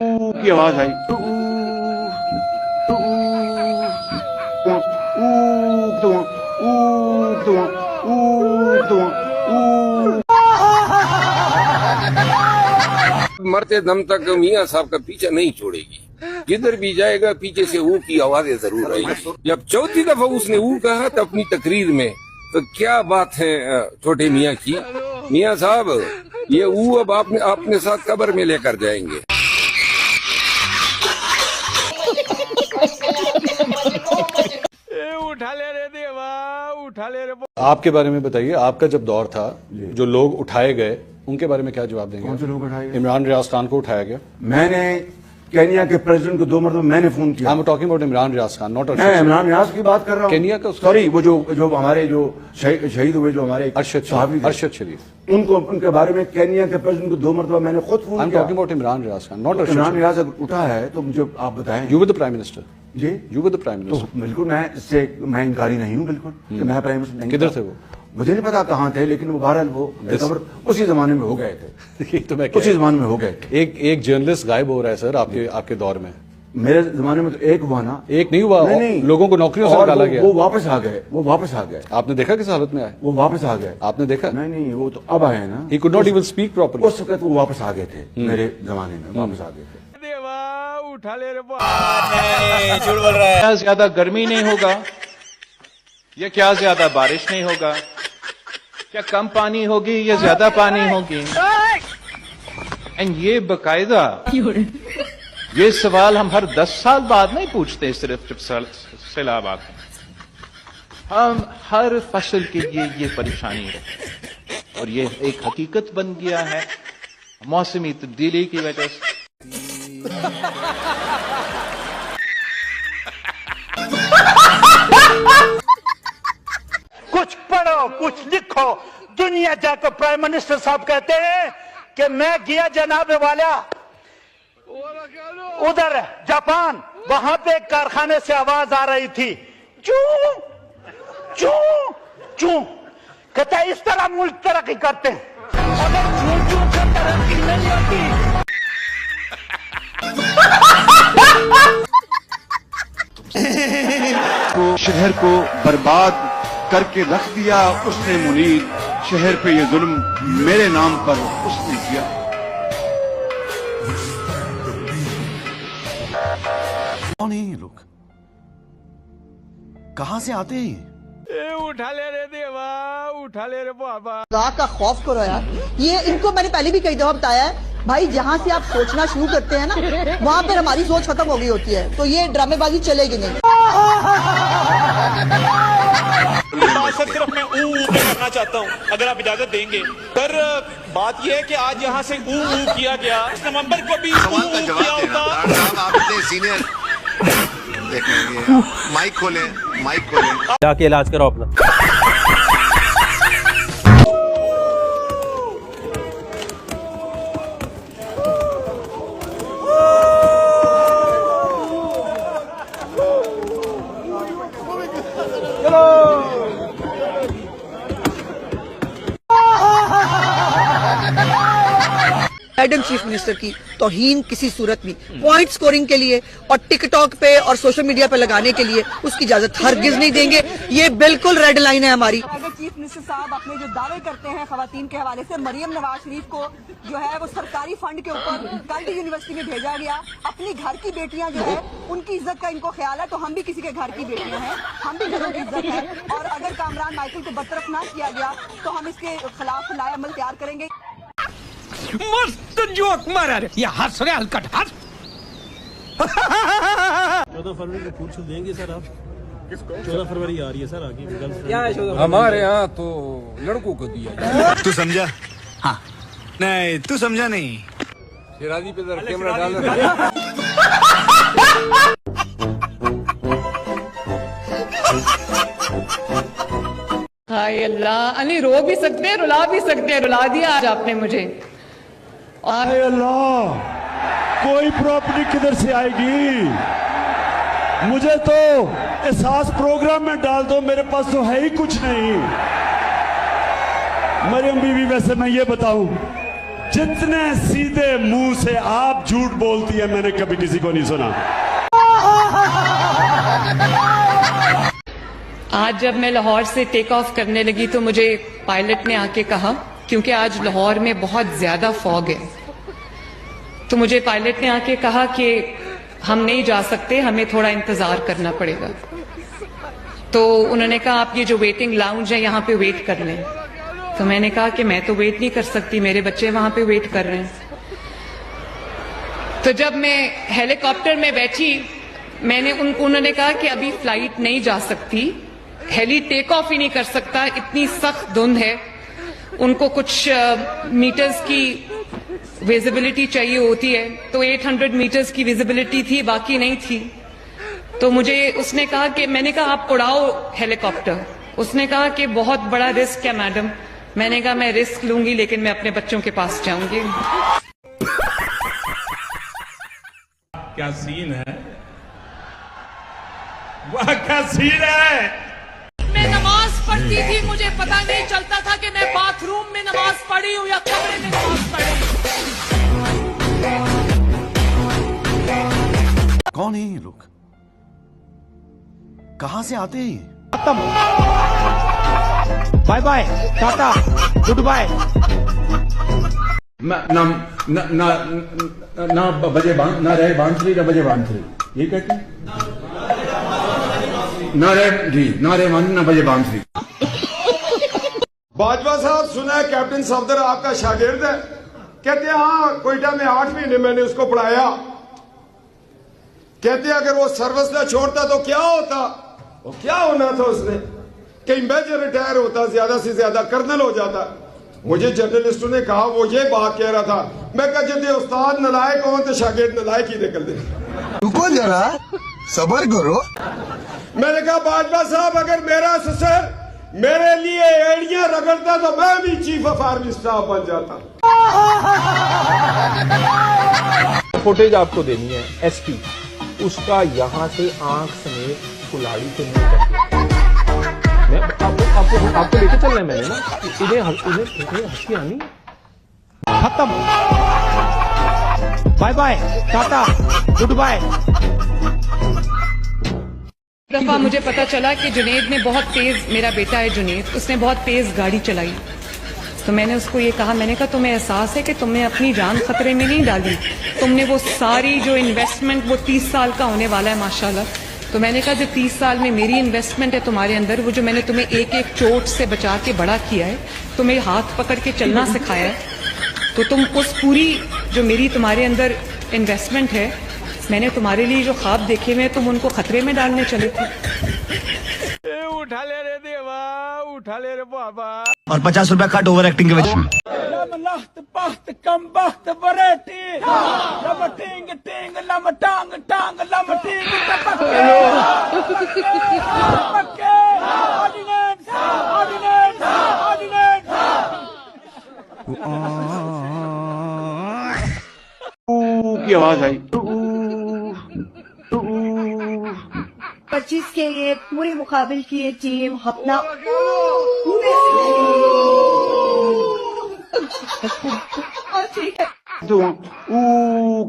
की आवाज आई। मरते दम तक मियाँ साहब का पीछा नहीं छोड़ेगी, जिधर भी जाएगा पीछे से ऊ की आवाजें जरूर आएगी। जब चौथी दफा उसने ऊ कहा तो अपनी तकरीर में, तो क्या बात है छोटे मियाँ की, मियाँ साहब ये ऊ अब आपने अपने साथ कब्र में लेकर जाएंगे। उठा ले रे देवा, उठा ले रे। आपके बारे में बताइए, आपका जब दौर था जो लोग उठाए गए उनके बारे में क्या जवाब देंगे? कौन से लोग उठाए गए? इमरान रियाज खान को उठाया गया। मैंने केनिया के प्रेसिडेंट को 2 मरतबा मैंने फोन किया। I am talking about Imran Riyaz Khan, not मैं इमरान रियाज की बात कर रहा हूँ। केनिया का सॉरी, वो जो हमारे जो शहीद हुए, जो हमारे अरशद शरीफ, उनको उनके बारे में केनिया के प्रेसिडेंट को 2 मरतबा मैंने खुद फोन किया। I am talking about Imran Riyaz Khan, not Imran Riyaz अगर उठा है तो मुझे आप बताएं। You were the prime minister ji, you were the prime तो मिनिस्टर। बिल्कुल मैं इनकारी नहीं हूँ, बिल्कुल कि मैं प्राइम मिनिस्टर नहीं। किधर थे वो? मुझे नहीं पता कहाँ थे, लेकिन वो बहरहाल वो रिकवर उसी जमाने में हो गए थे। तो मैं उसी जमाने में हो गए थे। एक जर्नलिस्ट गायब हो रहा है सर आपके दौर में। मेरे जमाने में तो एक हुआ ना। एक नहीं हुआ, नहीं। लोगों को नौकरियों से निकाला गया। वो वापस आ गए। आपने देखा किस हालत में आए? वो वापस आ गए। आपने देखा? नहीं, वो तो अब आए ना। He could not even speak properly. उस वक्त वो वापस आ गए थे, मेरे जमाने में वापस आ गए थे। देवा उठा ले रे। झूठ बोल रहा है। क्या ज्यादा गर्मी नहीं होगा, या क्या ज्यादा बारिश नहीं होगा, क्या कम पानी होगी या ज्यादा पानी होगी? एंड ये बकायदा ये सवाल हम हर 10 साल बाद नहीं पूछते, सिर्फ जब सैलाब आते हैं। हम हर फसल के लिए ये परेशानी है, और ये एक हकीकत बन गया है मौसमी तब्दीली की वजह से। कुछ पढ़ो, कुछ लिखो। दुनिया जाकर प्राइम मिनिस्टर साहब कहते हैं कि मैं गया जनाब वाला उधर जापान, वहां पे एक कारखाने से आवाज आ रही थी, चू चू चू। कहता है इस तरह मुल्क तरक्की करते हैं, अगर चू चू से तरक्की नहीं होती। शहर को बर्बाद करके रख दिया उसने मुनीर, शहर पे ये जुल्म मेरे नाम पर उसने किया। कौन है ये लोग? कहां से आते हैं? उठा ले रे देवा, उठा ले रे बाबा। खुदा का खौफ करो यार। ये इनको मैंने पहले भी कई दफा बताया है भाई, जहाँ से आप सोचना शुरू करते हैं ना, वहाँ पर हमारी सोच खत्म हो गई होती है, तो ये ड्रामेबाजी चलेगी नहीं। सिर्फ मैं ऊ करना चाहता हूँ, अगर आप इजाजत देंगे। पर बात यह है कि आज यहाँ से ऊ किया गया, नवंबर को भी किया होता। आप इतने सीनियर, देखेंगे माइक खोले जाके इलाज करो अपना। मैडम चीफ मिनिस्टर की तौहीन किसी सूरत में पॉइंट स्कोरिंग के लिए और टिकटॉक पे और सोशल मीडिया पे लगाने के लिए उसकी इजाजत हरगिज नहीं देंगे। ये बिल्कुल रेड लाइन है हमारी। अगर चीफ मिनिस्टर साहब अपने जो दावे करते हैं खवातीन के हवाले से, मरियम नवाज शरीफ को जो है वो सरकारी फंड के ऊपर कल यूनिवर्सिटी में भेजा गया, अपनी घर की बेटियां जो है उनकी इज्जत का इनको ख्याल है, तो हम भी किसी के घर की बेटियां हैं, हम भी घरों की इज्जत है। और अगर कामरान माइकल को बरतरफ ना किया गया तो हम इसके खिलाफ लाए अमल तैयार करेंगे। मस्त जोक मारा रे, ये हंस रहे हलकट हंस। 14 फरवरी को पूछ देंगे सर आप? किसको? 14 फरवरी आ रही है सर आगे। हमारे यहाँ तो लड़कों को दिया। तू समझा? हाँ नहीं, तू समझा नहीं। शिराजी पे जरा कैमरा डाल। हाय अल्लाह, अली रो भी सकते हैं, रुला भी सकते हैं। रुला दिया आज आपने मुझे। हाय अल्लाह, कोई प्रॉपर्टी किधर से आएगी? मुझे तो एहसास प्रोग्राम में डाल दो, मेरे पास तो है ही कुछ नहीं। मरियम बीवी, वैसे मैं ये बताऊं, जितने सीधे मुंह से आप झूठ बोलती है मैंने कभी किसी को नहीं सुना। आज जब मैं लाहौर से टेक ऑफ करने लगी तो मुझे पायलट ने आके कहा, क्योंकि आज लाहौर में बहुत ज्यादा फॉग है, तो मुझे पायलट ने आके कहा कि हम नहीं जा सकते, हमें थोड़ा इंतजार करना पड़ेगा। तो उन्होंने कहा आप ये जो वेटिंग लाउंज है यहाँ पे वेट कर लें। तो मैंने कहा कि मैं तो वेट नहीं कर सकती, मेरे बच्चे वहां पे वेट कर रहे हैं। तो जब मैं हेलीकॉप्टर में बैठी, उन्होंने कहा कि अभी फ्लाइट नहीं जा सकती, हेली टेक ऑफ ही नहीं कर सकता, इतनी सख्त धुंध है। उनको कुछ मीटर्स की विजिबिलिटी चाहिए होती है, तो 800 मीटर्स की विजिबिलिटी थी, बाकी नहीं थी। तो मुझे उसने कहा कि, मैंने कहा आप उड़ाओ हेलीकॉप्टर। उसने कहा कि बहुत बड़ा रिस्क है मैडम। मैंने कहा मैं रिस्क लूंगी, लेकिन मैं अपने बच्चों के पास जाऊंगी। क्या सीन है, वह क्या सीन है। मैं नमाज पढ़ती थी, मुझे पता नहीं चलता था कि मैं बाथरूम में नमाज पढ़ी हूँ या कमरे में नमाज पढ़ी। कौन है ये लोग, कहां से आते हैं? Bye bye, tata, good bye. ना बजे ना रहे बांसुरी, ना बजे बांसुरी, ये कहते हैं। ना रहे जी, ना रहे बांसुरी, ना बजे बांसुरी। बाजवा साहब, सुना है कैप्टन सफदर आपका शागिर्द है? कहते हैं हाँ, कोयटा में 8 महीने मैंने उसको पढ़ाया। कहते हैं अगर वो सर्विस ना छोड़ता तो क्या होता? वो क्या होना था उसने? कहीं मेजर रिटायर होता, ज्यादा से ज्यादा कर्नल हो जाता। मुझे जर्नलिस्टों ने कहा, वो ये बात कह रहा था। मैं कहा जब उस्ताद नलायक हो तो शागिर्द नलायक ही निकल दे। रुको जरा, सब्र करो। मैंने कहा बाजवा साहब, अगर मेरा ससुर मेरे लिए एड़ियां रगड़ता तो मैं भी चीफ ऑफ आर्मी स्टाफ बन जाता। फुटेज आपको देनी है एसपी, उसका यहाँ से आंख समेत कुल्हाड़ी से मुंह करके, मैं आपको लेके चलना है मैंने ना, इन्हें हंसी आनी। खत्म, bye bye, tata, good bye. दफा मुझे पता चला कि जुनेद ने बहुत तेज, मेरा बेटा है जुनेद, उसने बहुत तेज गाड़ी चलाई। तो मैंने उसको ये कहा, मैंने कहा तुम्हें एहसास है कि तुमने अपनी जान खतरे में नहीं डाली, तुमने वो सारी जो इन्वेस्टमेंट, वो 30 साल का होने वाला है माशाल्लाह। तो मैंने कहा जो 30 साल में मेरी इन्वेस्टमेंट है तुम्हारे अंदर, वो जो मैंने तुम्हें एक एक चोट से बचा के बड़ा किया है, तुम्हें हाथ पकड़ के चलना सिखाया है, तो तुम उस पूरी जो मेरी तुम्हारे अंदर इन्वेस्टमेंट है, मैंने तुम्हारे लिए जो ख्वाब देखे हुए, तुम उनको खतरे में डालने चले थे। उठा ले रे देवा, उठा ले रे बाबा। और 50 रुपया कट ओवर एक्टिंग के वजह। लख्त पख्त कम बख्त बरेटी, लम टिंग टिंग लम टांग टांग लम टिंग टपके, ऑर्डिनेंस ऑर्डिनेंस ऑर्डिनेंस। की आवाज आई। 25 के लिए पूरे मुकाबले की ये टीम अपना ठीक है। Ooh,